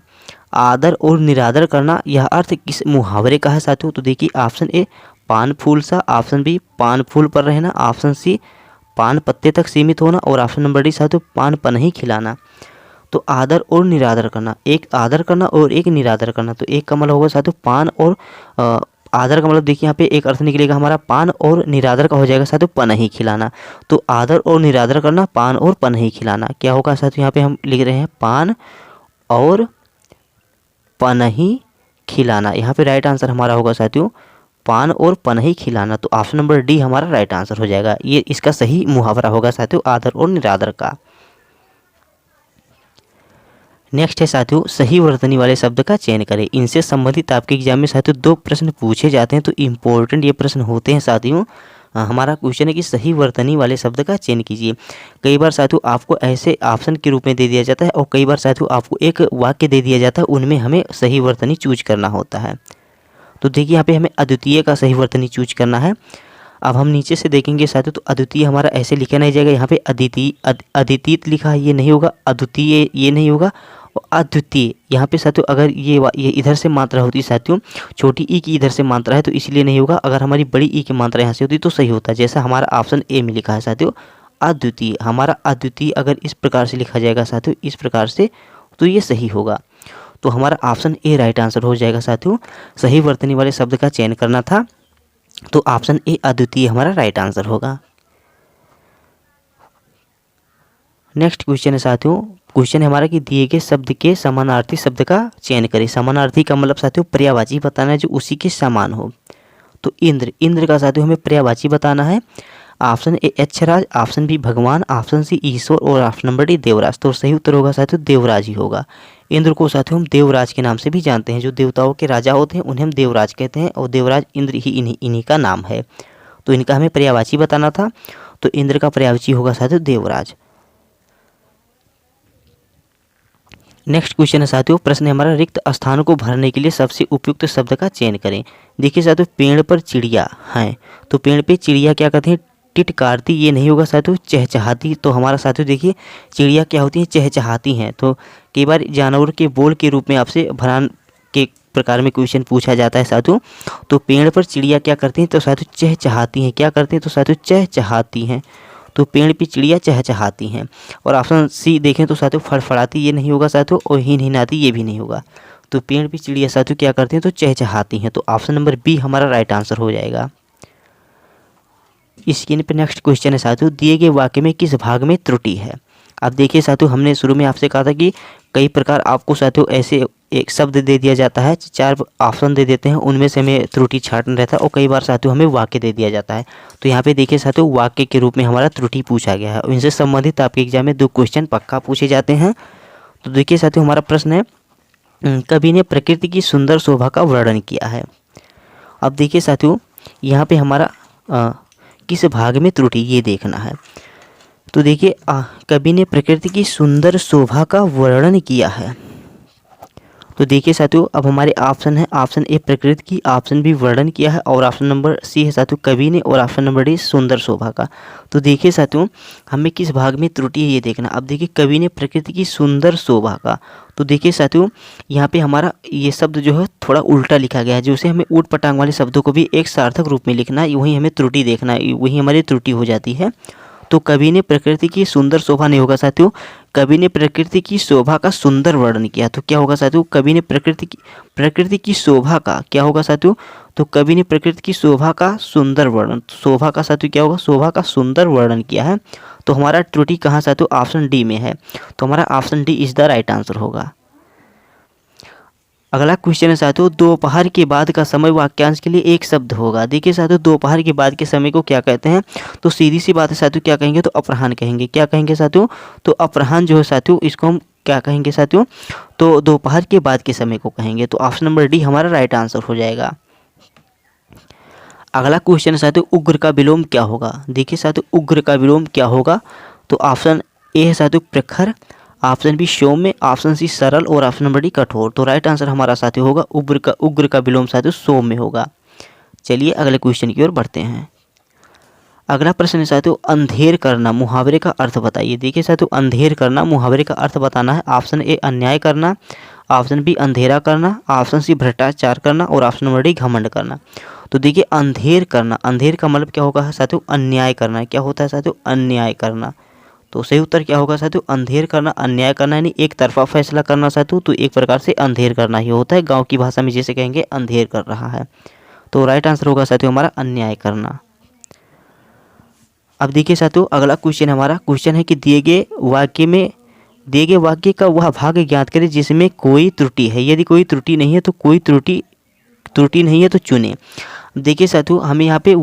[SPEAKER 1] आदर और निरादर करना यह अर्थ किस मुहावरे का है साथियों। तो देखिए ऑप्शन ए पान फूल सा, ऑप्शन बी पान फूल पर रहना, ऑप्शन सी पान पत्ते तक सीमित होना, और ऑप्शन नंबर डी साथियों पान पनही खिलाना। तो आदर और निरादर करना, एक आदर करना और एक निरादर करना। तो एक का मतलब होगा साथियों पान, और आदर का मतलब देखिए यहाँ पे एक अर्थ निकलेगा हमारा पान, और निरादर का हो जाएगा साथियों पनही खिलाना। तो आदर और निरादर करना, पान और पनही खिलाना। क्या होगा साथियों यहाँ पे हम लिख रहे हैं पान और पनही खिलाना। यहाँ पे राइट आंसर हमारा होगा साथियों पान और पनही खिलाना। तो ऑप्शन नंबर डी हमारा राइट आंसर हो जाएगा। ये इसका सही मुहावरा होगा साथियों आदर और निरादर का। नेक्स्ट है साथियों सही वर्तनी वाले शब्द का चयन करें। इनसे संबंधित आपके एग्जाम में साथियों 2 प्रश्न पूछे जाते हैं। तो इम्पोर्टेंट ये प्रश्न होते हैं साथियों। हमारा क्वेश्चन है कि सही वर्तनी वाले शब्द का चयन कीजिए। कई बार साथियों आपको ऐसे ऑप्शन के रूप में दे दिया जाता है, और कई बार साथियों आपको एक वाक्य दे दिया जाता है, उनमें हमें सही वर्तनी चूज करना होता है। तो देखिए यहाँ पे हमें अद्वितीय का सही वर्तनी चूज करना है। अब हम नीचे से देखेंगे साथियों तो अद्वितीय हमारा ऐसे लिखा नहीं जाएगा, यहाँ पे अद्वितीय अद्वितीय लिखा है, ये नहीं होगा। अद्वितीय ये नहीं होगा। और अद्वितीय यहाँ पे साथियों अगर ये इधर से मात्रा होती साथियों, छोटी ई की इधर से मात्रा है तो इसलिए नहीं होगा। अगर हमारी बड़ी ई की मात्रा यहाँ से होती तो सही होता। जैसा हमारा ऑप्शन ए में लिखा है साथियों अद्वितीय, हमारा अद्वितीय अगर इस प्रकार से लिखा जाएगा साथियों, इस प्रकार से, तो ये सही होगा। तो हमारा ऑप्शन ए राइट आंसर हो जाएगा साथियों। सही वर्तनी वाले शब्द का चयन करना था, तो ऑप्शन ए अद्वितीय हमारा राइट आंसर होगा। नेक्स्ट क्वेश्चन है साथियों, क्वेश्चन है हमारा कि दिए गए शब्द के समानार्थी शब्द का चयन करें। समानार्थी का मतलब साथियों पर्यायवाची बताना है जो उसी के समान हो। तो इंद्र, इंद्र का साथियों हमें पर्यायवाची बताना है। ऑप्शन ए यक्षराज, ऑप्शन बी भगवान, ऑप्शन सी ईश्वर और ऑप्शन नंबर डी देवराज। तो सही उत्तर होगा साथियों देवराज ही होगा। इंद्र को साथियों हम देवराज के नाम से भी जानते हैं। जो देवताओं के राजा होते हैं उन्हें हम देवराज कहते हैं और देवराज इंद्र ही इन्हीं का नाम है। तो इनका हमें पर्यायवाची बताना था, तो इंद्र का पर्यायवाची होगा साथियों देवराज। नेक्स्ट क्वेश्चन है साथियों, प्रश्न है हमारा रिक्त स्थानों को भरने के लिए सबसे उपयुक्त शब्द का चयन करें। देखिए साथियों पेड़ पर चिड़िया हैं, तो पेड़ पे चिड़िया क्या कहते हैं टिटकारती, ये नहीं होगा साथियों चहचहाती। तो हमारा साथियों देखिए चिड़िया क्या होती है चहचहाती हैं। तो कई बार जानवर के बोल के रूप में आपसे भरान के प्रकार में क्वेश्चन पूछा जाता है साथियों। तो पेड़ पर चिड़िया क्या करती हैं तो साथियों चहचहाती हैं। क्या करती हैं तो साथियों चहचहाती हैं। तो पेड़ पे चिड़िया चहचहाती हैं। और ऑप्शन सी देखें तो साथियों फड़फड़ाती, ये नहीं होगा साथियों, और हिनहिनाती ये भी नहीं होगा। तो पेड़ पे चिड़िया साथियों क्या करती हैं तो चहचहाती हैं। तो ऑप्शन नंबर बी हमारा राइट आंसर हो जाएगा। स्क्रीन पे नेक्स्ट क्वेश्चन है साथियों, दिए गए वाक्य में किस भाग में त्रुटि है। अब देखिए साथियों हमने शुरू में आपसे कहा था कि कई प्रकार आपको साथियों ऐसे एक शब्द दे दिया जाता है, 4 ऑप्शन दे देते हैं, उनमें से हमें त्रुटि छांटना रहता है। और कई बार साथियों हमें वाक्य दे दिया जाता है। तो यहाँ पे देखिए साथियों वाक्य के रूप में हमारा त्रुटि पूछा गया है और इनसे संबंधित आपके एग्जाम में 2 क्वेश्चन पक्का पूछे जाते हैं। तो देखिए साथियों हमारा प्रश्न है कवि ने प्रकृति की सुंदर शोभा का वर्णन किया है। अब देखिए साथियों यहाँ पे हमारा किस भाग में त्रुटि ये देखना है। तो देखिए कवि ने प्रकृति की सुंदर शोभा का वर्णन किया है। तो देखिए साथियों अब हमारे ऑप्शन है, ऑप्शन ए प्रकृति की, ऑप्शन बी वर्णन किया है और ऑप्शन नंबर सी है साथियों कवि ने और ऑप्शन नंबर डी सुंदर शोभा का। तो देखिए साथियों हमें किस भाग में त्रुटि है ये देखना। अब देखिए कवि ने प्रकृति की सुंदर शोभा का, तो देखिए साथियों यहाँ पे हमारा ये शब्द जो है थोड़ा उल्टा लिखा गया है, जो उसे हमें ऊट पटांग वाले शब्दों को भी एक सार्थक रूप में लिखना है, वहीं हमें त्रुटि देखना है, वहीं हमारी त्रुटि हो जाती है। तो कवि ने प्रकृति की सुंदर शोभा नहीं होगा साथियों, कवि ने प्रकृति की शोभा का सुंदर वर्णन किया। तो क्या होगा साथियों कवि ने प्रकृति की शोभा का क्या होगा साथियों, तो कवि ने प्रकृति की शोभा का सुंदर वर्णन, शोभा का साथियों क्या होगा शोभा का सुंदर वर्णन किया है। तो हमारा त्रुटि कहाँ साथियों ऑप्शन डी में है। तो हमारा option D is the right answer होगा। अगला क्वेश्चन है साथियों दोपहर के बाद का समय वाक्यांश के लिए एक शब्द होगा। देखिए साथियों दोपहर के बाद के समय को क्या कहते हैं, तो सीधी सी बात है साथियों क्या कहेंगे तो अपराह्न कहेंगे। क्या कहेंगे साथियों, तो अपराह्न जो है साथियों इसको हम क्या कहेंगे साथियों, तो दोपहर के बाद के समय को कहेंगे। तो ऑप्शन नंबर डी हमारा राइट आंसर हो जाएगा। अगला क्वेश्चन है साथियों उग्र का विलोम क्या होगा। देखिए साथियों उग्र का विलोम क्या होगा, तो ऑप्शन ए है साथियों प्रखर, ऑप्शन बी सौम्य, ऑप्शन सी सरल और ऑप्शन नंबर डी कठोर। तो राइट आंसर हमारा साथियों होगा उग्र का विलोम साथियों सौम्य होगा। चलिए अगले क्वेश्चन की ओर बढ़ते हैं। अगला प्रश्न है साथियों अंधेर करना मुहावरे का अर्थ बताइए। देखिए साथियों अंधेर करना मुहावरे का अर्थ बताना है। ऑप्शन ए अन्याय करना, ऑप्शन बी अंधेरा करना, ऑप्शन सी भ्रष्टाचार करना और ऑप्शन नंबर डी घमंड करना। तो देखिए अंधेर करना, अंधेर का मतलब क्या होगा साथियों अन्याय करना। क्या होता है साथियों अन्याय करना। तो सही उत्तर क्या होगा साथियों अंधेर करना, अन्याय करना यानी एक तरफा फैसला करना साथियों। तो एक प्रकार से अंधेर करना ही होता है, गांव की भाषा में जैसे कहेंगे अंधेर कर रहा है। तो राइट आंसर होगा साथियों हमारा अन्याय करना। अब देखिए साथियों अगला क्वेश्चन हमारा क्वेश्चन है कि दिए गए वाक्य का वह भाग ज्ञात करें जिसमें कोई त्रुटि है। यदि कोई त्रुटि नहीं है तो कोई त्रुटि नहीं है तो चुने। देखिए साथियों हमें यहाँ पे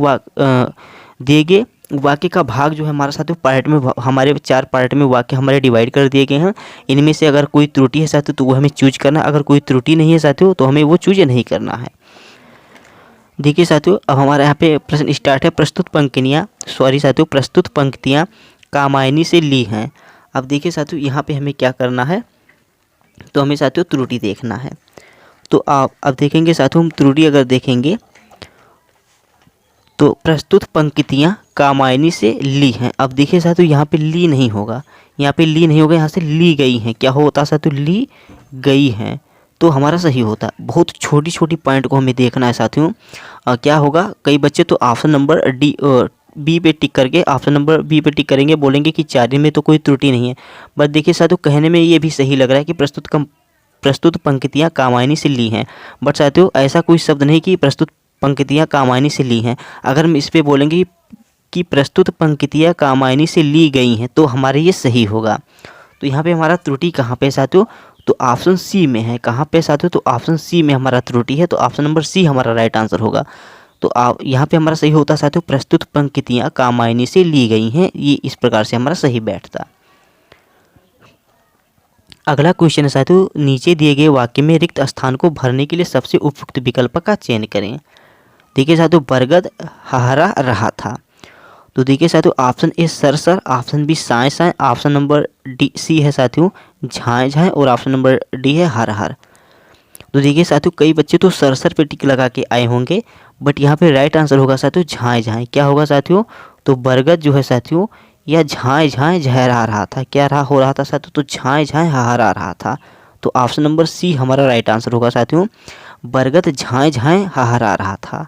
[SPEAKER 1] दिए गए वाक्य का भाग जो है हमारा साथियों पार्ट में हमारे 4 पार्ट में वाक्य हमारे डिवाइड कर दिए गए हैं। इनमें से अगर कोई त्रुटि है साथियों तो वो हमें चूज करना, अगर कोई त्रुटि नहीं है साथियों तो हमें वो चूज नहीं करना है। देखिए साथियों अब हमारे यहाँ पे प्रश्न स्टार्ट है। प्रस्तुत पंक्तियाँ कामायनी से ली हैं। अब देखिए साथियों यहाँ पे हमें क्या करना है, तो हमें साथियों त्रुटि देखना है। तो आप अब देखेंगे साथियों हम त्रुटि अगर देखेंगे तो प्रस्तुत पंक्तियाँ कामायनी से ली हैं। अब देखिए साथियों यहाँ पे ली नहीं होगा, यहाँ पे ली नहीं होगा, यहाँ से ली गई हैं। क्या होता साथियों, ली गई हैं, तो हमारा सही होता। बहुत छोटी छोटी पॉइंट को हमें देखना है साथियों। क्या होगा, कई बच्चे तो ऑप्शन नंबर डी बी पे टिक करके ऑप्शन नंबर बी पे टिक करेंगे, बोलेंगे कि 4 में तो कोई त्रुटि नहीं है। बट देखिए साथियों कहने में ये भी सही लग रहा है कि प्रस्तुत पंक्तियाँ कामायनी से ली हैं, बट साथियों ऐसा कोई शब्द नहीं कि प्रस्तुत पंक्तियाँ कामायनी से ली हैं। अगर हम इस पे बोलेंगे कि प्रस्तुत पंक्तियाँ कामायनी से ली गई हैं तो हमारे ये सही होगा। तो यहाँ पे हमारा त्रुटि कहाँ पे साथियों, तो ऑप्शन सी में है। कहाँ पे साथियों, तो ऑप्शन सी में हमारा त्रुटि है, तो ऑप्शन नंबर सी हमारा राइट आंसर होगा। तो यहाँ पे हमारा सही होता साथियों, प्रस्तुत पंक्तियाँ कामायनी से ली गई हैं। ये इस प्रकार से हमारा सही बैठता। अगला क्वेश्चन है साथियों, नीचे दिए गए वाक्य में रिक्त स्थान को भरने के लिए सबसे उपयुक्त विकल्प का चयन करें। देखिए साथियों, बरगद हरा रहा था। तो देखिए साथियों ऑप्शन ए सर, ऑप्शन बी साए, ऑप्शन नंबर डी सी है साथियों झाए, और ऑप्शन नंबर डी है हर। तो देखिए साथियों कई बच्चे तो सर पे टिक लगा के आए होंगे, बट यहाँ पे राइट आंसर होगा साथियों झाए। क्या होगा साथियों, तो बरगद जो है साथियों या झाए झहरा रहा था। क्या हो रहा था साथियों, तो झाए हरा रहा था। तो ऑप्शन नंबर सी हमारा राइट आंसर होगा साथियों, बरगद झाए हरा रहा था।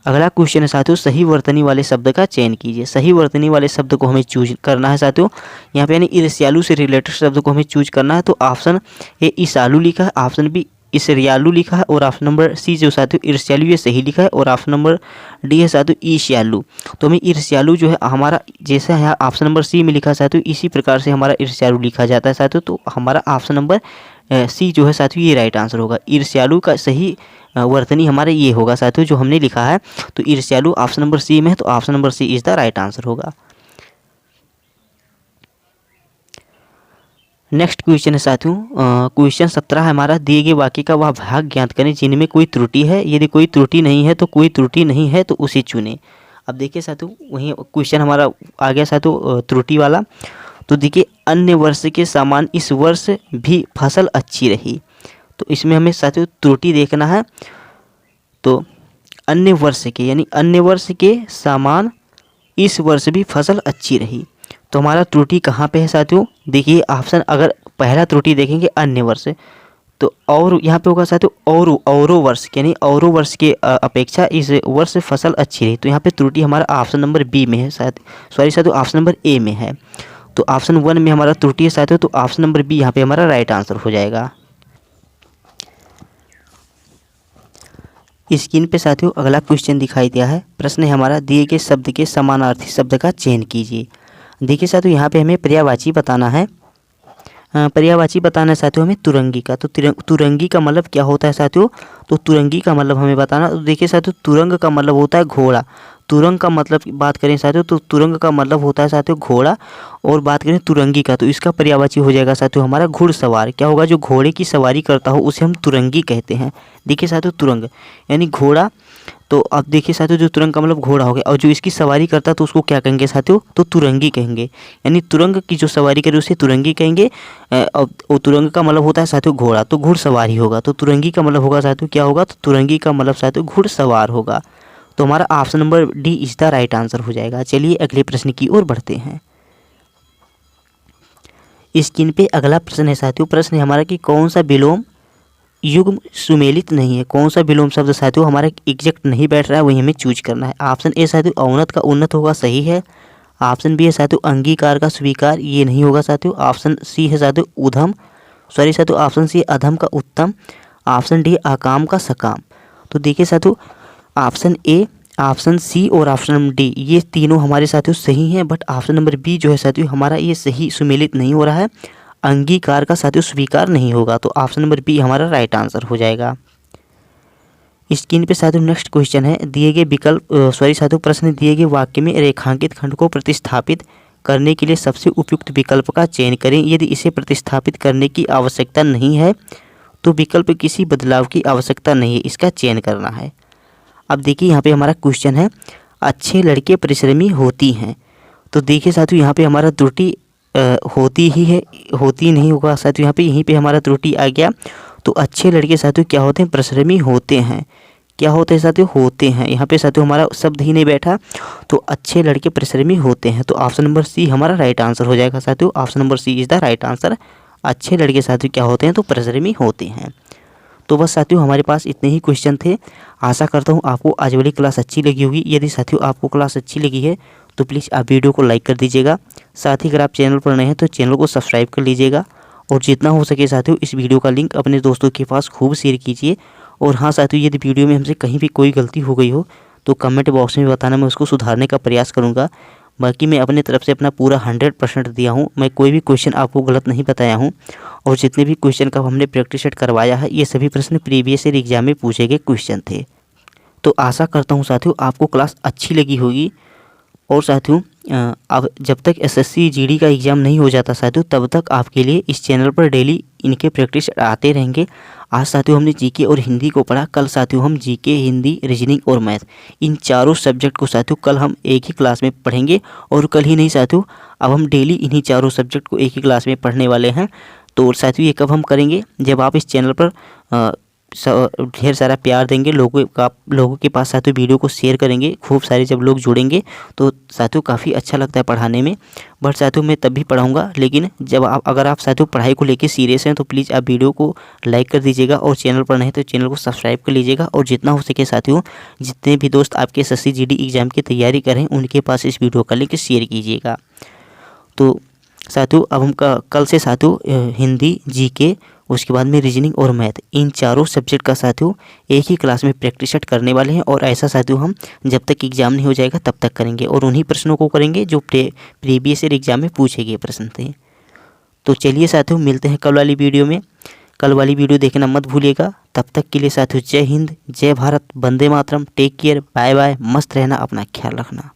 [SPEAKER 1] अगला क्वेश्चन है साथियों, सही वर्तनी वाले शब्द का चयन कीजिए। सही वर्तनी वाले शब्द को हमें चूज करना है साथियों। यहाँ पे यानी ईर्ष्यालु से रिलेटेड शब्द को हमें चूज करना है। तो ऑप्शन ए ईसालु लिखा है, ऑप्शन बी ईर्ष्यालु लिखा है, और ऑप्शन नंबर सी जो साथियों ईर्ष्यालु ये सही लिखा है, और ऑप्शन नंबर डी है साथियों ईर्ष्यालु। तो हमें ईर्ष्यालु जो है हमारा जैसा है ऑप्शन नंबर सी में लिखा है साथियों, इसी प्रकार से हमारा ईर्ष्यालु लिखा जाता है साथियों। तो हमारा ऑप्शन नंबर सी जो है साथियों ये राइट आंसर होगा। ईर्ष्यालु का सही वर्तनी हमारा ये होगा साथियों जो हमने लिखा है। तो ईर्ष्यालु ऑप्शन नंबर सी में है, तो option number C is the right answer होगा। नेक्स्ट क्वेश्चन है साथियों, क्वेश्चन 17 है हमारा, दिए गए वाक्य का वह भाग ज्ञात करें जिनमें कोई त्रुटि है। यदि कोई त्रुटि नहीं है तो कोई त्रुटि नहीं है तो उसे चुने। अब देखिए साथियों वही क्वेश्चन हमारा आ गया साथियों त्रुटि वाला। तो देखिए अन्य वर्ष के समान इस वर्ष भी फसल अच्छी रही। तो इसमें हमें साथियों त्रुटि देखना है। तो अन्य वर्ष के यानी अन्य वर्ष के समान इस वर्ष भी फसल अच्छी रही। तो हमारा त्रुटि कहाँ पे है साथियों, देखिए ऑप्शन अगर पहला त्रुटि देखेंगे अन्य वर्ष, तो और यहाँ पे होगा साथियों औरो वर्ष यानी औरो वर्ष के अपेक्षा इस वर्ष फसल अच्छी रही। तो यहाँ पे त्रुटि हमारा ऑप्शन नंबर बी में है साथियों ऑप्शन नंबर ए में है। तो ऑप्शन 1 में हमारा त्रुटि है साथियों, तो ऑप्शन नंबर बी यहाँ पे हमारा राइट आंसर हो जाएगा। स्क्रीन पे साथियों अगला क्वेश्चन दिखाई दिया है। प्रश्न है हमारा, दिए गए शब्द के समानार्थी शब्द का चयन कीजिए। देखिए साथियों यहाँ पे हमें पर्यायवाची बताना है। पर्यायवाची बताना है साथियों हमें तुरंगी का। तो तुरंगी का मतलब क्या होता है साथियों, तो तुरंगी का मतलब हमें बताना। तो देखिए साथियों तुरंग का मतलब होता है घोड़ा। तुरंग का मतलब बात करें साथियों तो तुरंग का मतलब होता है साथियों घोड़ा, और बात करें तुरंगी का तो इसका पर्यायवाची हो जाएगा साथियों हमारा घुड़सवार। क्या होगा, जो घोड़े की सवारी करता हो उसे हम तुरंगी कहते हैं। देखिए साथियों तुरंग यानी घोड़ा, तो अब देखिए साथियों जो तुरंग का मतलब घोड़ा हो गया, और जो इसकी सवारी करता है तो उसको क्या कहेंगे साथियों, तो तुरंगी कहेंगे। यानी तुरंग की जो सवारी करे उसे तुरंगी कहेंगे। और तुरंग का मतलब होता है साथियों घोड़ा, तो घुड़सवार ही होगा। तो तुरंगी का मतलब होगा साथियों क्या होगा, तो तुरंगी का मतलब साथियों घुड़सवार होगा। तो हमारा option number D is the right answer हो जाएगा। चलिए अगले प्रश्न की ओर बढ़ते हैं। स्क्रीन पे अगला प्रश्न है साथियों, प्रश्न है हमारा कि कौन सा विलोम युग्म सुमेलित नहीं है। कौन सा विलोम शब्द साथियों हमारा एग्जैक्ट नहीं बैठ रहा है, वही हमें चूज करना है। ऑप्शन ए साथियों औन्नत का उन्नत होगा, सही है। ऑप्शन बी है साथियों अंगीकार का स्वीकार, ये नहीं होगा साथियों। ऑप्शन सी है साथियों उधम सॉरी साथियों ऑप्शन सी अधम का उत्तम। ऑप्शन डी अकाम का सकाम। तो देखिए साथियों ऑप्शन ए, ऑप्शन सी और ऑप्शन डी ये तीनों हमारे साथियों सही हैं, बट ऑप्शन नंबर बी जो है साथियों हमारा ये सही सुमेलित नहीं हो रहा है। अंगीकार का साथियों स्वीकार नहीं होगा। तो ऑप्शन नंबर बी हमारा राइट आंसर हो जाएगा। स्क्रीन पे साथियों नेक्स्ट क्वेश्चन है, दिए गए विकल्प साथियों प्रश्न दिए गए वाक्य में रेखांकित खंड को प्रतिस्थापित करने के लिए सबसे उपयुक्त विकल्प का चयन करें। यदि इसे प्रतिस्थापित करने की आवश्यकता नहीं है तो विकल्प किसी बदलाव की आवश्यकता नहीं है, इसका चयन करना है। अब देखिए यहाँ पे हमारा क्वेश्चन है, अच्छे लड़के परिश्रमी होती हैं। तो देखिए साथियों यहाँ पे हमारा त्रुटि होती ही है, होती नहीं होगा साथियों यहाँ पे, यहीं पे हमारा त्रुटि आ गया। तो अच्छे लड़के साथियों क्या होते हैं, परिश्रमी होते हैं। क्या होते हैं साथियों, होते हैं। यहाँ पे साथियों हमारा शब्द ही नहीं बैठा, तो अच्छे लड़के परिश्रमी होते हैं। तो ऑप्शन नंबर सी हमारा राइट आंसर हो जाएगा साथियों। Option number C is the right answer. अच्छे लड़के साथियों क्या होते हैं, तो परिश्रमी होते हैं। तो बस साथियों हमारे पास इतने ही क्वेश्चन थे। आशा करता हूँ आपको आज वाली क्लास अच्छी लगी होगी। यदि साथियों आपको क्लास अच्छी लगी है तो प्लीज़ आप वीडियो को लाइक कर दीजिएगा। साथ ही अगर आप चैनल पर नए हैं तो चैनल को सब्सक्राइब कर लीजिएगा, और जितना हो सके साथियों इस वीडियो का लिंक अपने दोस्तों के पास खूब शेयर कीजिए। और हाँ साथियों, यदि वीडियो में हमसे कहीं भी कोई गलती हो गई हो तो कमेंट बॉक्स में बताना, मैं उसको सुधारने का प्रयास करूँगा। बाकी मैं अपने तरफ से अपना पूरा 100% दिया हूँ। मैं कोई भी क्वेश्चन आपको गलत नहीं बताया हूँ, और जितने भी क्वेश्चन का हमने प्रैक्टिस सेट करवाया है ये सभी प्रश्न प्रीवियस ईयर एग्जाम में पूछे गए क्वेश्चन थे। तो आशा करता हूँ साथियों आपको क्लास अच्छी लगी होगी। और साथियों अब जब तक एसएससी जीडी का एग्ज़ाम नहीं हो जाता साथियों, तब तक आपके लिए इस चैनल पर डेली इनके प्रैक्टिस आते रहेंगे। आज साथियों हमने जीके और हिंदी को पढ़ा। कल साथियों हम जीके, हिंदी, रीजनिंग और मैथ, इन चारों सब्जेक्ट को साथियों कल हम एक ही क्लास में पढ़ेंगे। और कल ही नहीं साथियों, अब हम डेली इन्हीं चारों सब्जेक्ट को एक ही क्लास में पढ़ने वाले हैं। तो साथियों ये कब हम करेंगे, जब आप इस चैनल पर ढेर सारा प्यार देंगे, लोगों के पास साथियों वीडियो को शेयर करेंगे। खूब सारे जब लोग जुड़ेंगे तो साथियों काफ़ी अच्छा लगता है पढ़ाने में। बट साथियों मैं तब भी पढ़ाऊँगा, लेकिन जब अगर आप साथियों पढ़ाई को लेकर सीरियस हैं तो प्लीज़ आप वीडियो को लाइक कर दीजिएगा, और चैनल पर नहीं तो चैनल को सब्सक्राइब कर लीजिएगा। और जितना हो सके साथियों, जितने भी दोस्त आपके एसएससी जीडी एग्ज़ाम की तैयारी करें उनके पास इस वीडियो का लिंक शेयर कीजिएगा। तो साथियों अब हम कल से साथियों हिंदी, जीके, उसके बाद में रीजनिंग और मैथ, इन चारों सब्जेक्ट का साथियों एक ही क्लास में प्रैक्टिस सेट करने वाले हैं। और ऐसा साथियों हम जब तक एग्ज़ाम नहीं हो जाएगा तब तक करेंगे, और उन्हीं प्रश्नों को करेंगे जो प्रीवियस ईयर एग्ज़ाम में पूछे गए प्रश्न थे। तो चलिए साथियों मिलते हैं कल वाली वीडियो में। कल वाली वीडियो देखना मत भूलिएगा। तब तक के लिए साथियों जय हिंद, जय Bharat, Vande Mataram, take care, bye bye, मस्त रहना, अपना ख्याल रखना।